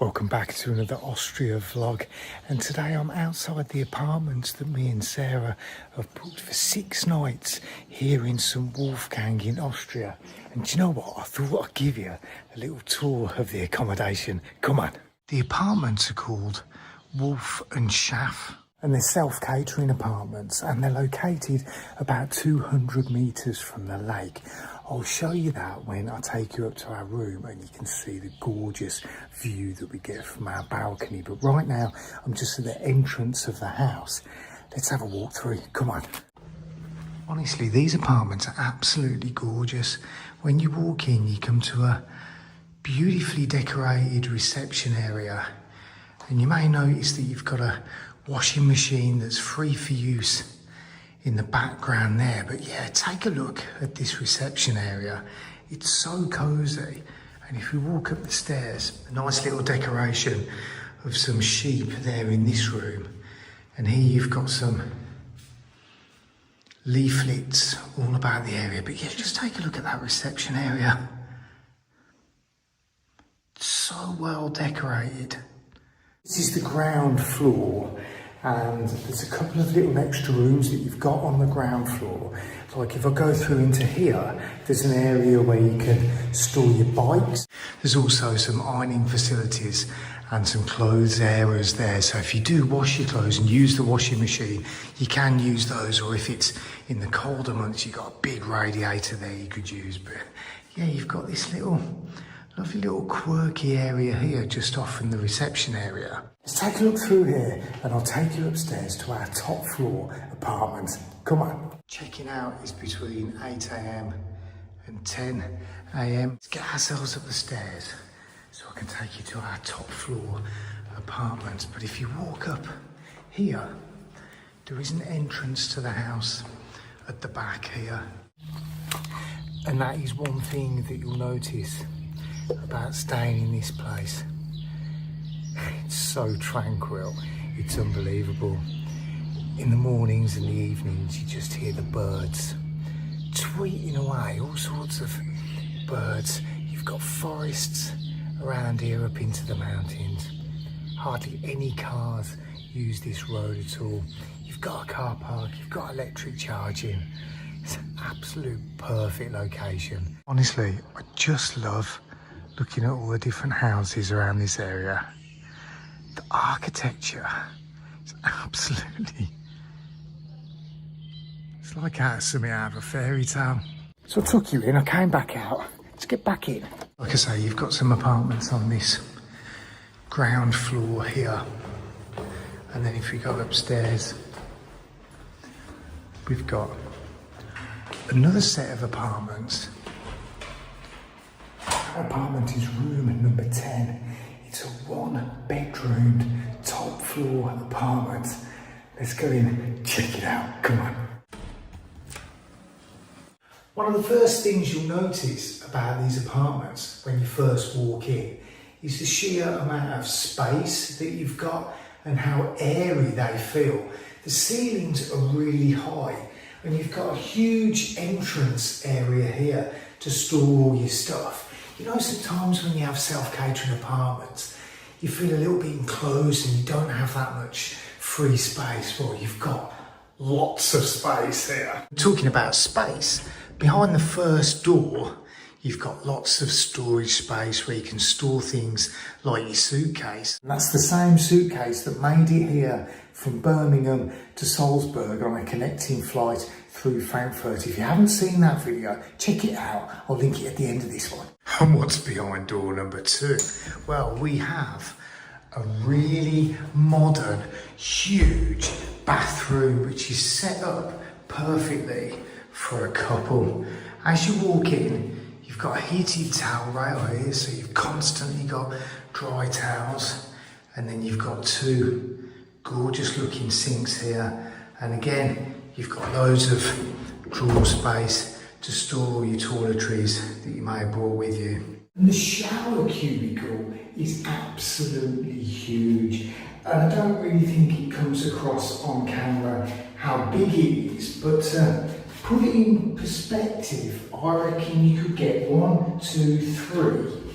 Welcome back to another Austria vlog, and today I'm outside the apartments that me and Sarah have booked for 6 nights here in St Wolfgang in Austria. And do you know what? I thought I'd give you a little tour of the accommodation. Come on. The apartments are called Wolf and Shaf, and they're self-catering apartments, and they're located about 200 metres from the lake. I'll show you that when I take you up to our room and you can see the gorgeous view that we get from our balcony. But right now, I'm just at the entrance of the house. Let's have a walk through. Come on. Honestly, these apartments are absolutely gorgeous. When you walk in, you come to a beautifully decorated reception area. And you may notice that you've got a washing machine that's free for use in the background there. But yeah, take a look at this reception area. It's so cozy. And if we walk up the stairs, a nice little decoration of some sheep there in this room. And here you've got some leaflets all about the area. But yeah, just take a look at that reception area. It's so well decorated. This is the ground floor, and there's a couple of little extra rooms that you've got on the ground floor. Like if I go through into here, there's an area where you can store your bikes. There's also some ironing facilities and some clothes areas there. So if you do wash your clothes and use the washing machine, you can use those. Or if it's in the colder months, you've got a big radiator there you could use. But yeah, you've got this lovely little quirky area here just off from the reception area. Let's take a look through here and I'll take you upstairs to our top floor apartment. Come on. Checking out is between 8 AM and 10 AM. Let's get ourselves up the stairs so I can take you to our top floor apartment. But if you walk up here, there is an entrance to the house at the back here. And that is one thing that you'll notice about staying in this place. It's so tranquil, it's unbelievable. In the mornings and the evenings you just hear the birds tweeting away, all sorts of birds. You've got forests around here up into the mountains. Hardly any cars use this road at all. You've got a car park, you've got electric charging. It's an absolute perfect location. Honestly, I just love looking at all the different houses around this area. The architecture is absolutely, it's like something out of a fairy tale. So I took you in, I came back out. Let's get back in. Like I say, you've got some apartments on this ground floor here. And then if we go upstairs, we've got another set of apartments. Our apartment is room number 10. It's a 1-bedroomed top floor apartment. Let's go in and check it out. Come on. One of the first things you'll notice about these apartments when you first walk in is the sheer amount of space that you've got and how airy they feel. The ceilings are really high and you've got a huge entrance area here to store all your stuff. You know, sometimes when you have self-catering apartments, you feel a little bit enclosed and you don't have that much free space. Well, you've got lots of space here. Talking about space, behind the first door, you've got lots of storage space where you can store things like your suitcase. And that's the same suitcase that made it here from Birmingham to Salzburg on a connecting flight through Frankfurt. If you haven't seen that video, check it out. I'll link it at the end of this one. And what's behind door number 2? Well, we have a really modern, huge bathroom which is set up perfectly for a couple. As you walk in, you've got a heated towel rail here, so you've constantly got dry towels. And then you've got 2 gorgeous looking sinks here. And again, you've got loads of drawer space to store all your toiletries that you may have brought with you. And the shower cubicle is absolutely huge. And I don't really think it comes across on camera how big it is, but put it in perspective, I reckon you could get 1, 2, 3,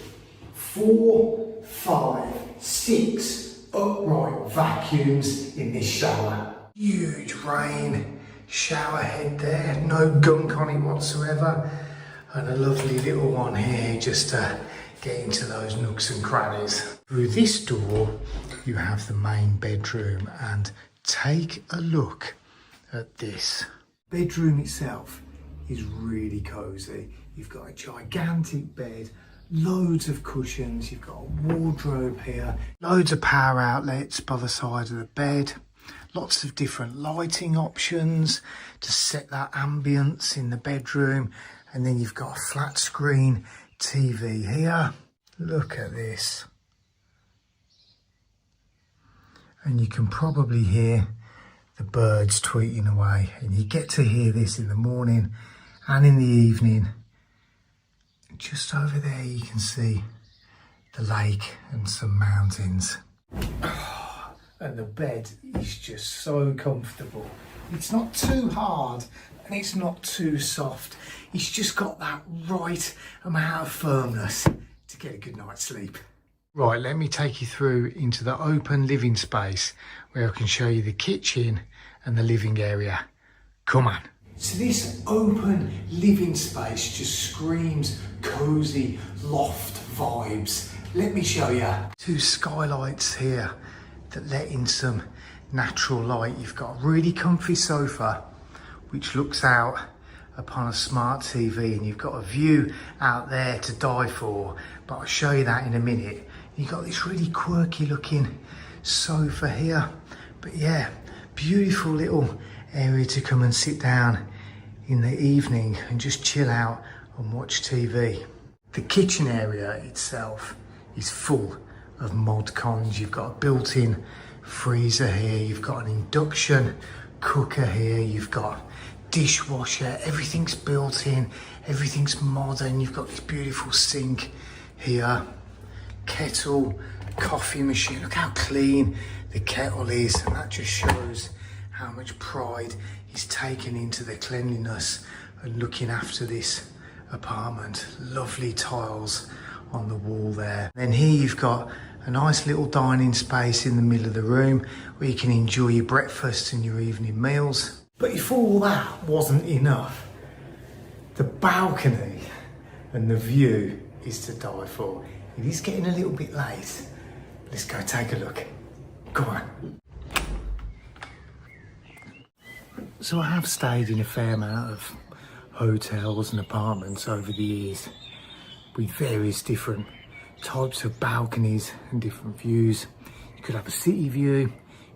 4, 5 6 upright vacuums in this shower. Huge rain shower head there, no gunk on it whatsoever, and a lovely little one here just to get into those nooks and crannies. Through this door you have the main bedroom, and take a look at this. Bedroom itself is really cosy. You've got a gigantic bed, loads of cushions, you've got a wardrobe here, loads of power outlets by the side of the bed, lots of different lighting options to set that ambience in the bedroom, and then you've got a flat screen TV here. Look at this. And you can probably hear the birds tweeting away, and you get to hear this in the morning and in the evening. Just over there you can see the lake and some mountains. Oh, and the bed is just so comfortable. It's not too hard and it's not too soft. It's just got that right amount of firmness to get a good night's sleep. Right, let me take you through into the open living space where I can show you the kitchen and the living area. Come on. So this open living space just screams cosy loft vibes. Let me show you. 2 skylights here that let in some natural light. You've got a really comfy sofa which looks out upon a smart TV, and you've got a view out there to die for, but I'll show you that in a minute. You've got this really quirky looking sofa here, but yeah, beautiful little area to come and sit down in the evening and just chill out and watch TV. The kitchen area itself is full of mod cons. You've got a built-in freezer here, you've got an induction cooker here, you've got dishwasher, everything's built in, everything's modern. You've got this beautiful sink here, kettle, coffee machine. Look how clean the kettle is, and that just shows how much pride is taken into the cleanliness and looking after this apartment. Lovely tiles on the wall there. Then here you've got a nice little dining space in the middle of the room where you can enjoy your breakfast and your evening meals. But if all that wasn't enough, the balcony and the view is to die for. It is getting a little bit late. Let's go take a look. Come on. So I have stayed in a fair amount of hotels and apartments over the years with various different types of balconies and different views. You could have a city view, you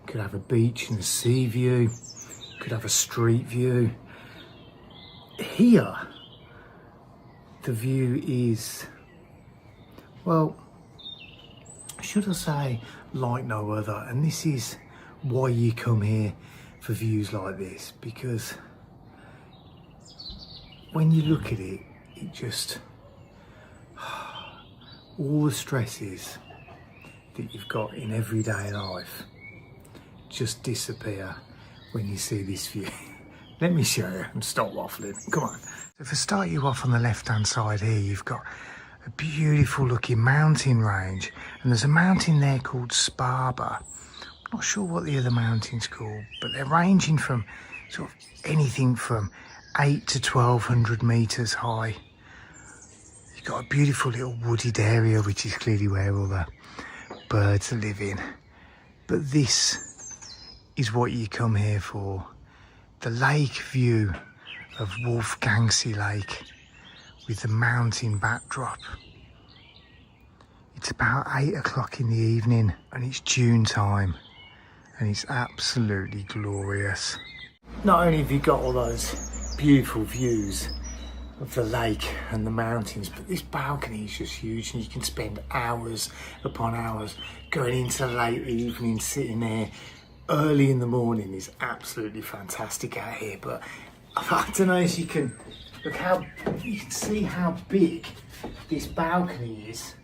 could have a beach and a sea view, you could have a street view. Here, the view is, well, should I say, like no other. And this is why you come here for views like this, because when you look at it, it just, all the stresses that you've got in everyday life just disappear when you see this view. Let me show you and stop waffling. Come on. If I start you off on the left hand side here, you've got a beautiful looking mountain range, and there's a mountain there called Sparba. I'm not sure what the other mountain's called, but they're ranging from sort of anything from 8 to 1200 metres high. You've got a beautiful little wooded area, which is clearly where all the birds are living. But this is what you come here for. The lake view of Wolfgangsee Lake with the mountain backdrop. It's about 8 o'clock in the evening and it's June time, and it's absolutely glorious. Not only have you got all those beautiful views of the lake and the mountains, but this balcony is just huge, and you can spend hours upon hours going into the late evening, sitting there. Early in the morning is absolutely fantastic out here, but I don't know if you can look how you can see how big this balcony is,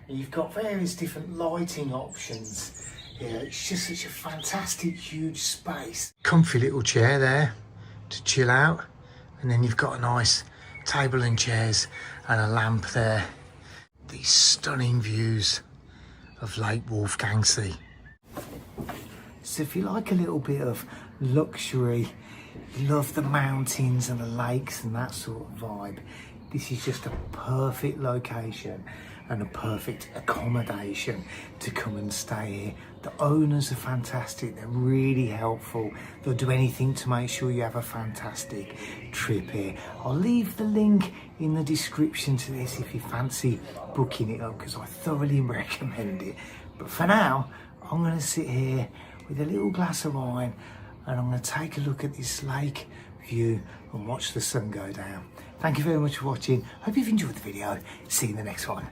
and you've got various different lighting options here. It's just such a fantastic huge space. Comfy little chair there to chill out, and then you've got a nice table and chairs and a lamp there. These stunning views of Lake Wolfgang Sea. So if you like a little bit of luxury, love the mountains and the lakes and that sort of vibe, this is just a perfect location and a perfect accommodation to come and stay here. The owners are fantastic, they're really helpful. They'll do anything to make sure you have a fantastic trip here. I'll leave the link in the description to this if you fancy booking it up, because I thoroughly recommend it. But for now, I'm gonna sit here with a little glass of wine and I'm going to take a look at this lake view and watch the sun go down. Thank you very much for watching. Hope you've enjoyed the video. See you in the next one.